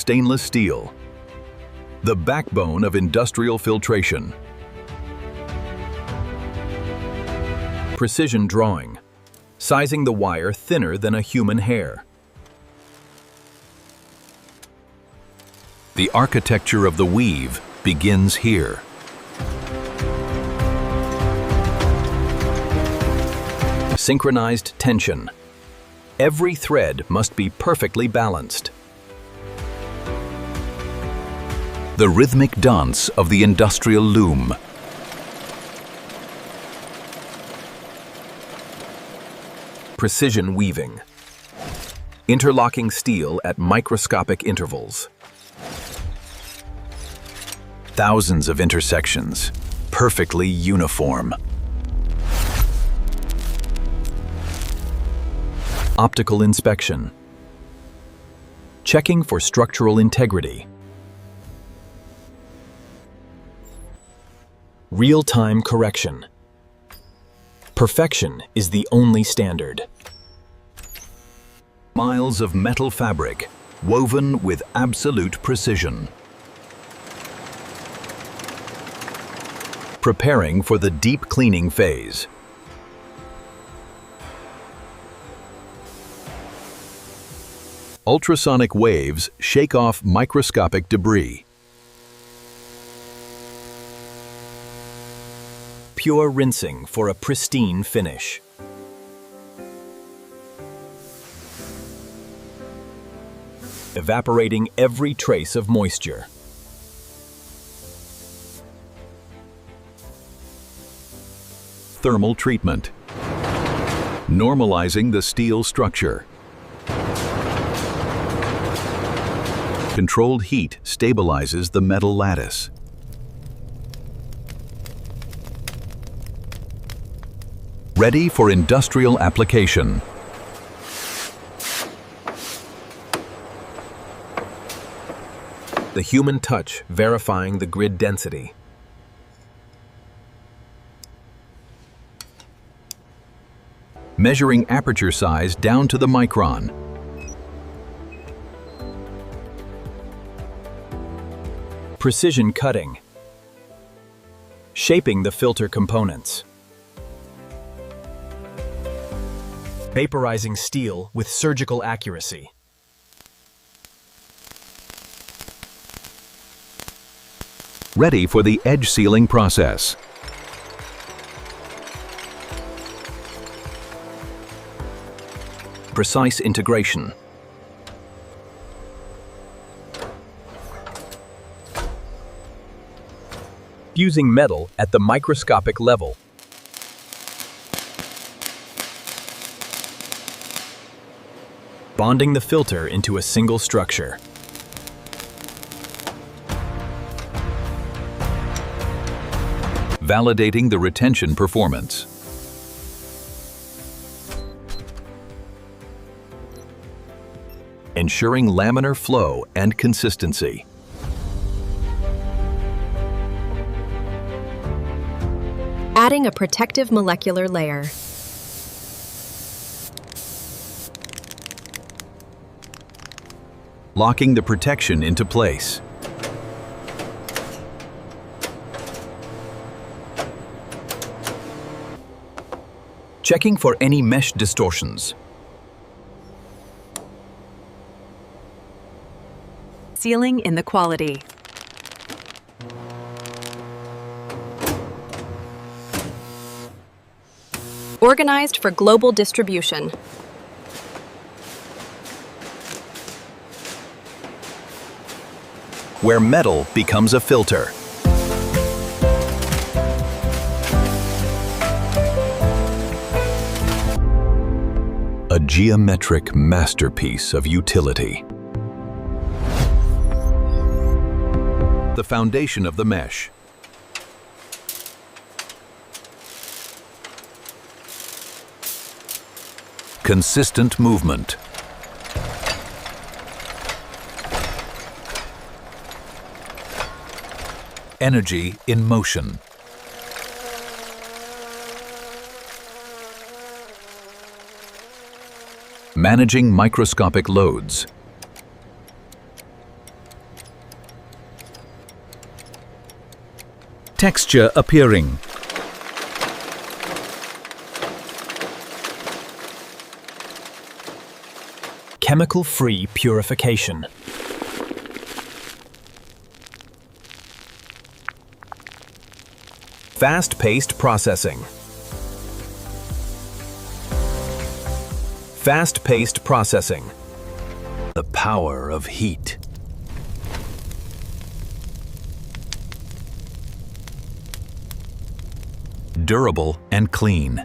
stainless steel, the backbone of industrial filtration. Precision drawing, sizing the wire thinner than a human hair. The architecture of the weave begins here. Synchronized tension. Every thread must be perfectly balanced. The rhythmic dance of the industrial loom. Precision weaving. Interlocking steel at microscopic intervals. Thousands of intersections, perfectly uniform. Optical inspection. Checking for structural integrity. Real-time correction. Perfection is the only standard. Miles of metal fabric, woven with absolute precision. Preparing for the deep cleaning phase. Ultrasonic waves shake off microscopic debris. Pure rinsing for a pristine finish. Evaporating every trace of moisture. Thermal treatment. Normalizing the steel structure. Controlled heat stabilizes the metal lattice. Ready for industrial application. The human touch verifying the grid density. Measuring aperture size down to the micron. Precision cutting. Shaping the filter components. Vaporizing steel with surgical accuracy. Ready for the edge sealing process. Precise integration. Fusing metal at the microscopic level. Bonding the filter into a single structure. Validating the retention performance. Ensuring laminar flow and consistency. Adding a protective molecular layer. Locking the protection into place. Checking for any mesh distortions. Sealing in the quality. Organized for global distribution. Where metal becomes a filter. A geometric masterpiece of utility. The foundation of the mesh. Consistent movement. Energy in motion. Managing microscopic loads. Texture appearing. Chemical-free purification. Fast-paced processing. Fast-paced processing. The power of heat. Durable and clean.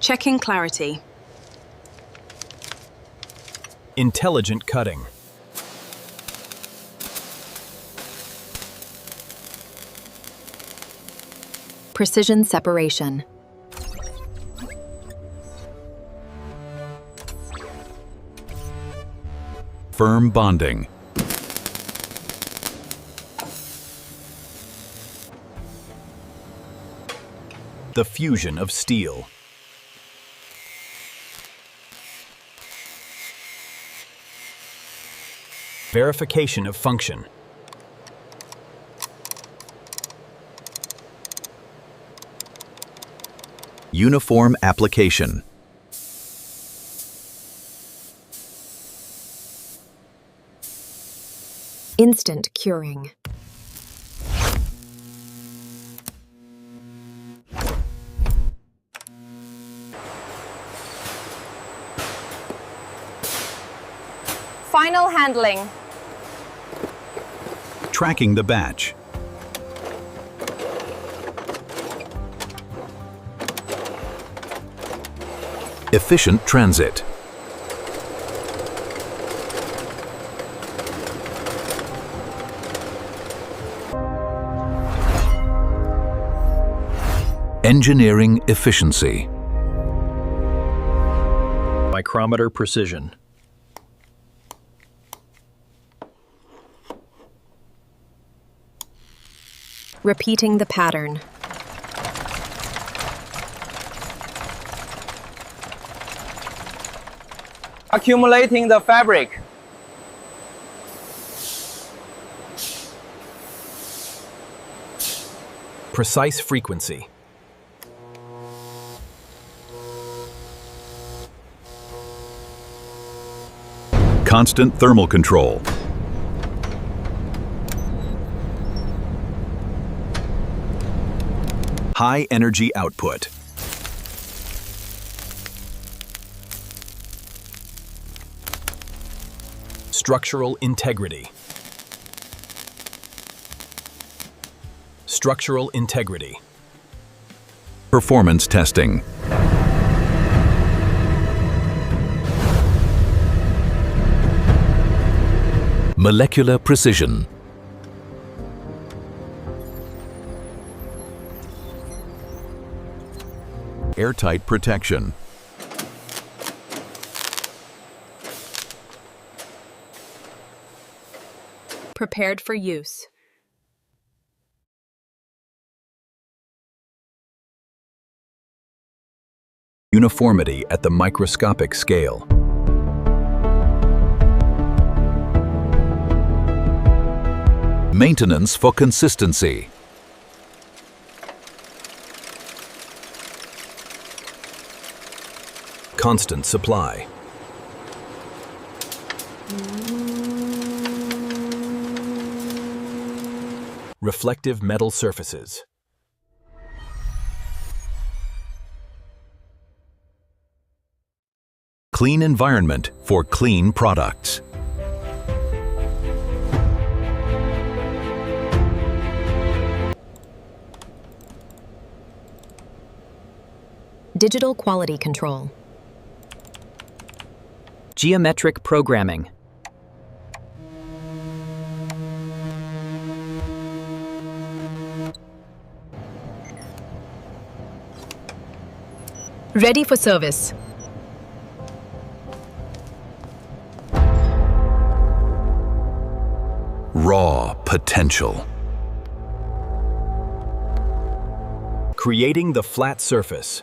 Checking clarity. Intelligent cutting. Precision separation. Firm bonding. The fusion of steel. Verification of function. Uniform application. Instant curing. Final handling. Tracking the batch. Efficient transit. Engineering efficiency. Micrometer precision. Repeating the pattern. Accumulating the fabric. Precise frequency. Constant thermal control. High energy output. Structural integrity. Structural integrity. Performance testing. Molecular precision. Airtight protection. Prepared for use. Uniformity at the microscopic scale. Maintenance for consistency. Constant supply. Reflective metal surfaces. Clean environment for clean products. Digital quality control. Geometric programming. Ready for service. Raw potential. Creating the flat surface.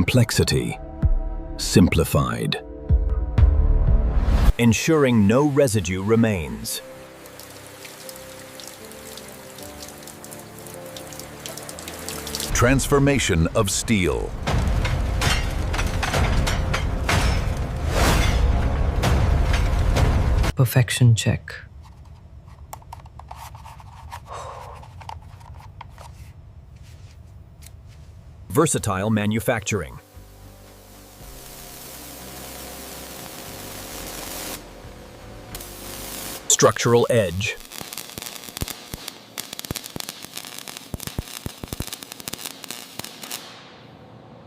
Complexity simplified. Ensuring no residue remains. Transformation of steel. Perfection check. Versatile manufacturing. Structural edge.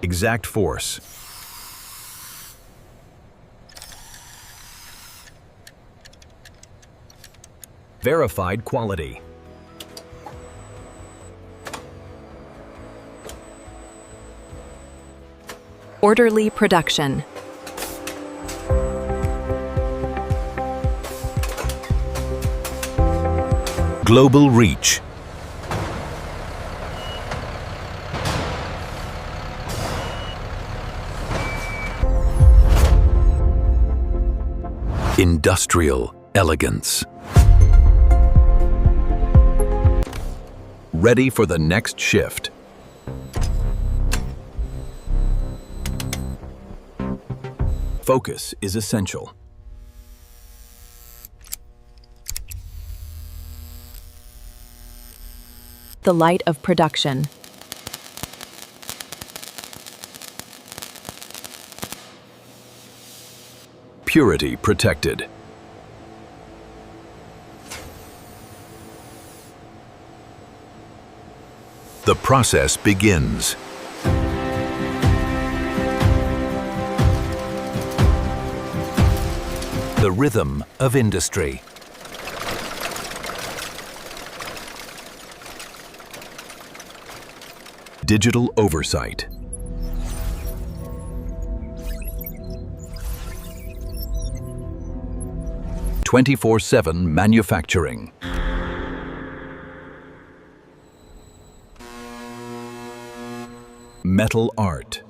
Exact force. Verified quality. Orderly production. Global reach. Industrial elegance. Ready for the next shift. Focus is essential. The light of production. Purity protected. The process begins. The rhythm of industry. Digital oversight. "24/7 manufacturing. Metal art.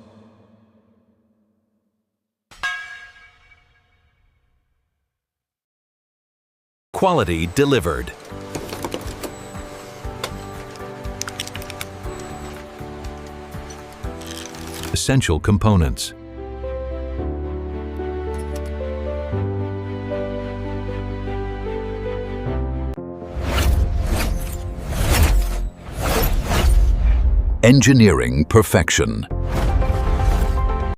Quality delivered. Essential components. Engineering perfection.